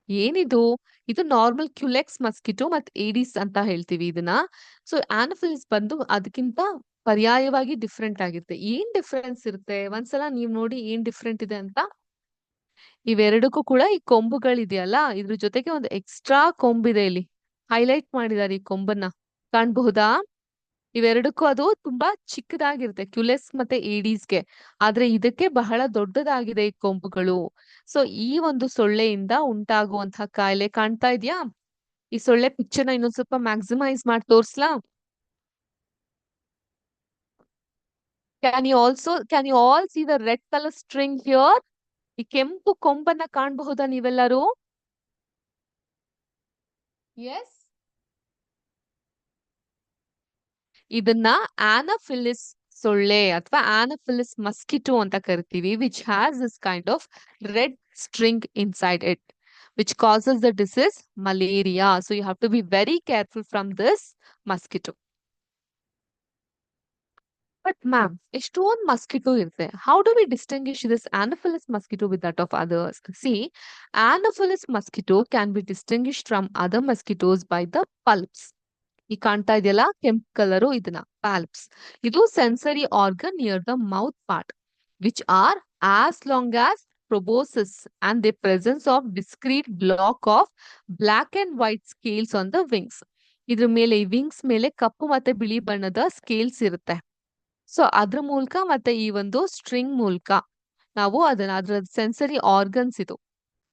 ಏನಿದು? ಇದು normal Culex mosquito ಮತ್ತು ಏಡಿಸ್ ಅಂತ ಹೇಳ್ತೀವಿ ಇದನ್ನ. So ಆನಫಿಲಿಸ್ ಬಂದು ಅದಕ್ಕಿಂತ ಪರ್ಯಾಯವಾಗಿ different ಆಗಿರುತ್ತೆ. ಏನ್ ಡಿಫ್ರೆನ್ಸ್ ಇರುತ್ತೆ ಒಂದ್ಸಲ ನೀವ್ ನೋಡಿ ಏನ್ ಡಿಫ್ರೆಂಟ್ ಇದೆ ಅಂತ. ಇವೆರಡಕ್ಕೂ ಕೂಡ ಈ ಕೊಂಬುಗಳಿದೆಯಲ್ಲ, ಇದ್ರ ಜೊತೆಗೆ ಒಂದು ಎಕ್ಸ್ಟ್ರಾ ಕೊಂಬಿದೆ ಇಲ್ಲಿ. ಹೈಲೈಟ್ ಮಾಡಿದ್ದಾರೆ ಈ ಕೊಂಬನ್ನ ಕಾಣಬಹುದಾ? ಇವೆರಡಕ್ಕೂ ಅದು ತುಂಬಾ ಚಿಕ್ಕದಾಗಿರುತ್ತೆ ಕ್ಯುಲೆಸ್ ಮತ್ತೆ ಏಡೀಸ್ಗೆ. ಆದ್ರೆ ಇದಕ್ಕೆ ಬಹಳ ದೊಡ್ಡದಾಗಿದೆ ಈ ಕೊಂಬುಗಳು. ಸೊ ಈ ಒಂದು ಸೊಳ್ಳೆಯಿಂದ ಉಂಟಾಗುವಂತಹ ಕಾಯಿಲೆ ಕಾಣ್ತಾ ಇದ್ಯಾ? ಈ ಸೊಳ್ಳೆ ಪಿಕ್ಚರ್ನ ಇನ್ನೊಂದ್ ಸ್ವಲ್ಪ ಮ್ಯಾಕ್ಸಿಮೈಸ್ ಮಾಡಿ ತೋರ್ಸ್ಲಾ? Can you all see the red colour string here? ಈ ಕೆಂಪು ಕೊಂಬನ್ನ ಕಾಣಬಹುದಾ ನೀವೆಲ್ಲರೂ? ಎಸ್. ಇದನ್ನ ಆನಫಿಲಿಸ್ ಸೊಳ್ಳೆ ಅಥವಾ ಆನಫಿಲಿಸ್ ಮಸ್ಕಿಟೋ ಅಂತ ಕರಿತೀವಿ, which has this kind of red string inside it, which causes the disease malaria. So you have to be very careful from this mosquito. But ma'am, ಎಷ್ಟೊಂದು mosquito ಇರುತ್ತೆ. How do we distinguish this Anopheles mosquito with that of others? See, Anopheles mosquito can be distinguish from other mosquitoes by the palps. ಈ ಕಾಣ್ತಾ ಇದೆಯಲ್ಲ ಕೆಂಪು colour, ಇದನ್ನ palps. ಇದು sensory organ near the mouth part, which are as long as proboscis, and the presence of discrete block of black and white scales on the wings. ಇದ್ರ ಮೇಲೆ ಈ wings ಮೇಲೆ ಕಪ್ಪು ಮತ್ತೆ ಬಿಳಿ ಬಣ್ಣದ ಸ್ಕೇಲ್ಸ್ ಇರುತ್ತೆ. ಸೊ ಅದ್ರ ಮೂಲಕ ಮತ್ತೆ ಈ ಒಂದು ಸ್ಟ್ರಿಂಗ್ ಮೂಲಕ ನಾವು ಅದ್ರ ಸೆನ್ಸರಿ ಆರ್ಗನ್ಸ್ ಇದು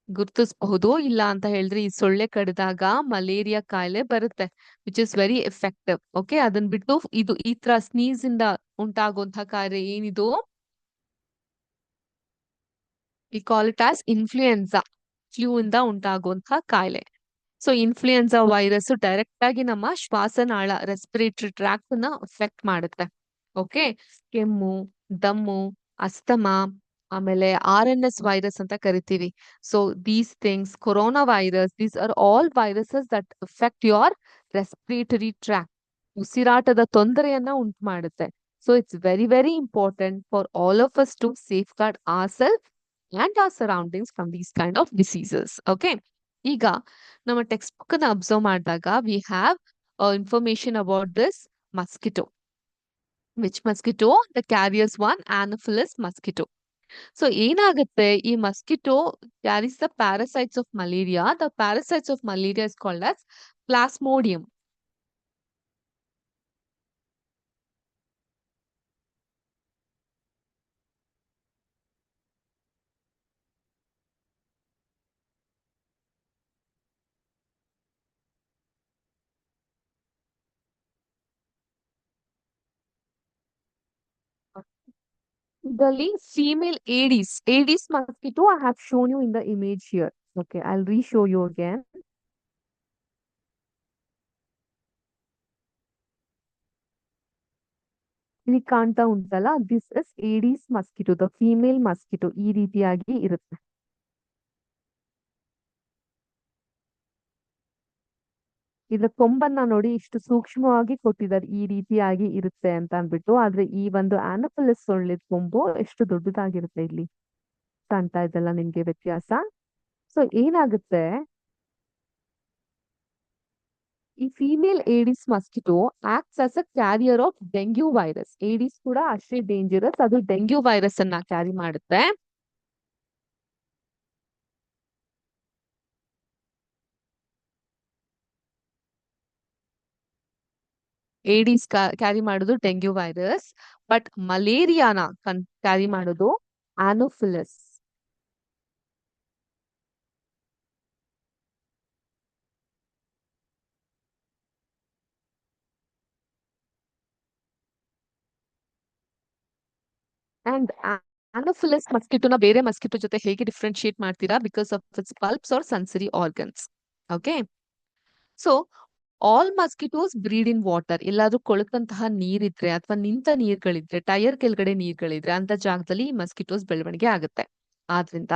ಗುರ್ತಿಸಬಹುದು. ಇಲ್ಲ ಅಂತ ಹೇಳಿದ್ರೆ ಈ ಸೊಳ್ಳೆ ಕಡಿದಾಗ ಮಲೇರಿಯಾ ಕಾಯಿಲೆ ಬರುತ್ತೆ, which is very effective. Okay, ಅದನ್ ಬಿಟ್ಟು ಇದು ಈ ತರ ಸ್ನೀಸ್ ಇಂದ ಉಂಟಾಗುವಂತಹ ಕಾಯಿಲೆ ಏನಿದು, we call it as influenza. Flu ಇಂದ ಉಂಟಾಗುವಂತಹ ಕಾಯಿಲೆ. ಸೊ ಇನ್ಫ್ಲೂಯೆನ್ಸಾ ವೈರಸ್ ಡೈರೆಕ್ಟ್ ಆಗಿ ನಮ್ಮ ಶ್ವಾಸನಾಳ ರೆಸ್ಪಿರೇಟರಿ ಟ್ರ್ಯಾಕ್ಟ್ ನ ಅಫೆಕ್ಟ್ ಮಾಡುತ್ತೆ. ಓಕೆ, ಕೆಮ್ಮು, ದಮ್ಮು, ಅಸ್ತಮಾ, ಆಮೇಲೆ RNS ವೈರಸ್ ಅಂತ ಕರಿತೀವಿ. So these things, corona virus, these are all viruses that affect your respiratory tract. ಉಸಿರಾಟದ ತೊಂದರೆಯನ್ನ ಉಂಟು ಮಾಡುತ್ತೆ. So it's very very important for all of us to safeguard our self and our surroundings from these kind of diseases. Okay, ಈಗ ನಮ್ಮ text book ಅನ್ನ observe ಮಾಡಿದಾಗ we have information about this mosquito. Which mosquito? The carriers one, Anopheles mosquito. So ಏನಾಗುತ್ತೆ, ಈ mosquito carries the parasites of malaria. The parasites of malaria is called as Plasmodium. The female Aedes. Aedes mosquito I have shown you in the image here. Okay, I'll re-show you again. ಇಲ್ಲಿ ಕಾಣ್ತಾ ಉಂಟಲ್ಲ, this is Aedes mosquito, the female mosquito. ಈ ರೀತಿಯಾಗಿ ಇರುತ್ತೆ. ಇದ್ರ ಕೊಂಬನ್ನ ನೋಡಿ ಇಷ್ಟು ಸೂಕ್ಷ್ಮವಾಗಿ ಕೊಟ್ಟಿದ್ದಾರೆ, ಈ ರೀತಿಯಾಗಿ ಇರುತ್ತೆ ಅಂತ ಅನ್ಬಿಟ್ಟು. ಆದ್ರೆ ಈ ಒಂದು ಆನಫಿಲಿಸ್ ಸೊಳ್ಳೆ ಕೊಂಬು ಎಷ್ಟು ದೊಡ್ಡದಾಗಿರುತ್ತೆ. ಇಲ್ಲಿ ಕಾಣ್ತಾ ಇದೆಲ್ಲ ನಿಮ್ಗೆ ವ್ಯತ್ಯಾಸ. ಸೊ ಏನಾಗುತ್ತೆ, ಈ female Aedes mosquito acts as a carrier of dengue virus. Aedes ಕೂಡ ಅಷ್ಟೇ ಡೇಂಜರಸ್, ಅದು ಡೆಂಗ್ಯೂ ವೈರಸ್ ಅನ್ನ ಕ್ಯಾರಿ ಮಾಡುತ್ತೆ. ಏಡಿಸ್ ಕ್ಯಾರಿ ಮಾಡೋದು ಡೆಂಗ್ಯೂ ವೈರಸ್, ಬಟ್ ಮಲೇರಿಯಾನ ಕ್ಯಾರಿ ಮಾಡೋದು ಆನೋಫಿಲಸ್. ಅಂಡ್ ಆನೋಫಿಲಸ್ ಮಸ್ಕಿಟೋನ ಬೇರೆ ಮಸ್ಕಿಟೋ ಜೊತೆ ಹೇಗೆ ಡಿಫ್ರೆನ್ಶಿಯೇಟ್ ಮಾಡ್ತೀರಾ? Because of its palps are sensory organs. Okay, so all mosquitoes breed in water. ಎಲ್ಲಾದ್ರೂ ಕೊಳಕಂತಹ ನೀರಿದ್ರೆ ಅಥವಾ ನಿಂತ ನೀರ್ಗಳಿದ್ರೆ, ಟೈರ್ ಕೆಳಗಡೆ ನೀರ್ಗಳಿದ್ರೆ ಅಂತ ಜಾಗದಲ್ಲಿ ಮಸ್ಕಿಟೋಸ್ ಬೆಳವಣಿಗೆ ಆಗುತ್ತೆ. ಆದ್ರಿಂದ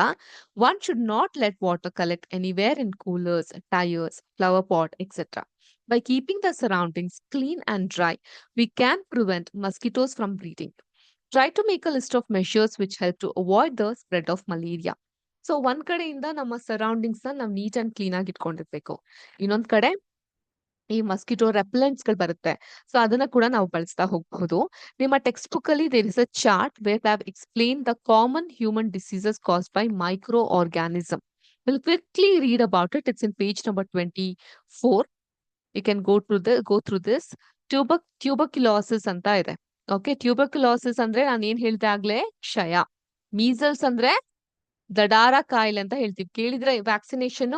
one should not let water collect anywhere in coolers, tyres, flower pot, etcetera. By keeping the surroundings clean and dry, we can prevent mosquitoes from breeding. Try to make a list of measures which help to avoid the spread of malaria. So ಒಂದ್ ಕಡೆಯಿಂದ ನಮ್ಮ surroundings ನ ನಾವು neat and clean ಆಗಿ ಇಟ್ಕೊಂಡಿರ್ಬೇಕು. ಇನ್ನೊಂದ್ ಕಡೆ ಈ mosquito ರೆಪಲೆಂಟ್ಸ್ ಗಳು ಬರುತ್ತೆ, ಸೊ ಅದನ್ನ ಕೂಡ ನಾವು ಬಳಸ್ತಾ ಹೋಗಬಹುದು. ನಿಮ್ಮ ಟೆಕ್ಸ್ಟ್ ಬುಕ್ ಅಲ್ಲಿ there is a chart where I have explain the common human diseases caused by microorganism. Will quickly read about it. It's in page number 24. You can go through this. Tuberculosis ಅಂತ ಇದೆ. Okay, tuberculosis ಅಂದ್ರೆ ನಾನು ಏನ್ ಹೇಳ್ದೆ ಆಗ್ಲೇ, ಕ್ಷಯ. Measles ಅಂದ್ರೆ ದಡಾರ ಕಾಯಿಲೆ ಅಂತ ಹೇಳ್ತೀವಿ. ಕೇಳಿದ್ರೆ ವ್ಯಾಕ್ಸಿನೇಷನ್,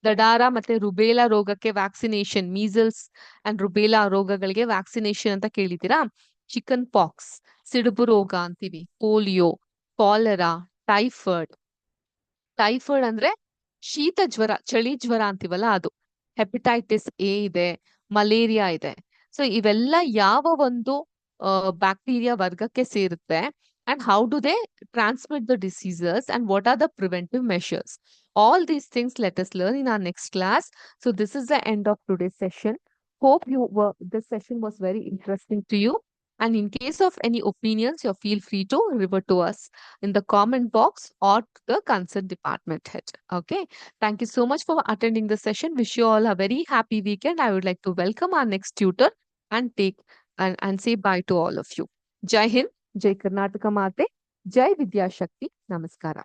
ದಡಾರ ಮತ್ತೆ ರುಬೇಲಾ ರೋಗಕ್ಕೆ ವ್ಯಾಕ್ಸಿನೇಷನ್, ಮೀಸಲ್ಸ್ ಅಂಡ್ ರುಬೇಲಾ ರೋಗಗಳಿಗೆ ವ್ಯಾಕ್ಸಿನೇಷನ್ ಅಂತ ಕೇಳಿದ್ದೀರಾ. ಚಿಕನ್ ಪಾಕ್ಸ್, ಸಿಡುಬು ರೋಗ ಅಂತೀವಿ, ಪೋಲಿಯೋ, ಕಾಲರಾ, ಟೈಫಾಯ್ಡ್. ಟೈಫಾಯ್ಡ್ ಅಂದ್ರೆ ಶೀತ ಜ್ವರ, ಚಳಿ ಜ್ವರ ಅಂತೀವಲ್ಲ ಅದು. ಹೆಪಟೈಟಿಸ್ ಎ ಇದೆ, ಮಲೇರಿಯಾ ಇದೆ. ಸೊ ಇವೆಲ್ಲ ಯಾವ ಒಂದು ಬ್ಯಾಕ್ಟೀರಿಯಾ ವರ್ಗಕ್ಕೆ ಸೇರುತ್ತೆ, and how do they transmit the diseases, and what are the preventive measures? All these things let us learn in our next class. So this is the end of today's session. Hope this session was very interesting to you. And in case of any opinions, you feel free to revert to us in the comment box or to the concerned department head. Okay. Thank you so much for attending the session. Wish you all a very happy weekend. I would like to welcome our next tutor and and say bye to all of you. Jai Hind, Jai Karnataka Mate, Jai Vidya Shakti. Namaskara.